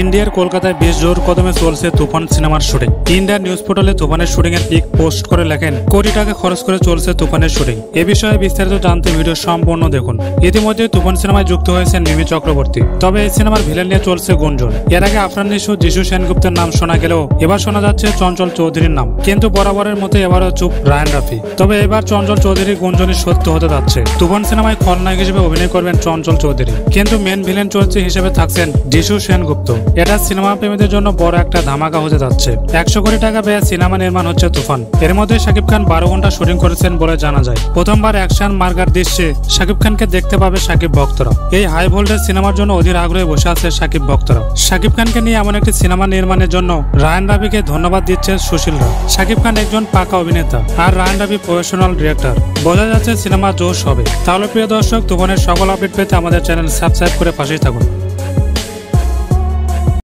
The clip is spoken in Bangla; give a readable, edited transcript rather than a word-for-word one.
ইন্ডিয়ার কলকাতায় বেশ জোর কদমে চলছে তুফান সিনেমার শুটিং। ইন্ডিয়ার নিউজ পোর্টালে তুফানের শুটিং এর পিক পোস্ট করে লেখেন, কোটি টাকা খরচ করে চলছে তুফানের শুটিং। এ বিষয়ে বিস্তারিত জানতে ভিডিও সম্পূর্ণ দেখুন। ইতিমধ্যে তুফান সিনেমায় যুক্ত হয়েছেন মিমি চক্রবর্তী। তবে এই সিনেমার ভিলেন নিয়ে চলছে গুঞ্জন। এর আগে আফরান নিশো, যিশু সেনগুপ্তের নাম শোনা গেলেও এবার শোনা যাচ্ছে চঞ্চল চৌধুরীর নাম। কিন্তু বরাবরের মতো এবারও চুপ রায়ান রাফি। তবে এবার চঞ্চল চৌধুরীর গুঞ্জনই সত্য হতে যাচ্ছে। তুফান সিনেমায় খলনায়ক হিসেবে অভিনয় করবেন চঞ্চল চৌধুরী, কিন্তু মেন ভিলেন চরিত্র হিসেবে থাকছেন যিশু সেনগুপ্ত। এটা সিনেমা প্রেমীদের জন্য বড় একটা ধামাকা হতে যাচ্ছে। 100 কোটি টাকা ব্যয়ে সিনেমা নির্মাণ হচ্ছে তুফান। এর মধ্যে শাকিব খান 12 ঘন্টা শুটিং করেছেন বলে জানা যায়। প্রথমবার অ্যাকশন মার্কার দৃশ্যে শাকিব খানকে দেখতে পাবে শাকিব ভক্তরা। এই হাই ভোল্টেজ সিনেমার জন্য অধীর আগ্রহে বসে আছে শাকিব ভক্তরা। শাকিব খানকে নিয়ে এমন একটি সিনেমা নির্মাণের জন্য রায়ান রাফিকে ধন্যবাদ দিচ্ছে সুশীলরা। শাকিব খান একজন পাকা অভিনেতা আর রায়ান রাফি প্রফেশনাল ডিরেক্টর। বোঝা যাচ্ছে সিনেমা জোশ হবে। তাহলে প্রিয় দর্শক, তুফানের সকল আপডেট পেতে আমাদের চ্যানেল সাবস্ক্রাইব করে পাশেই থাকুন।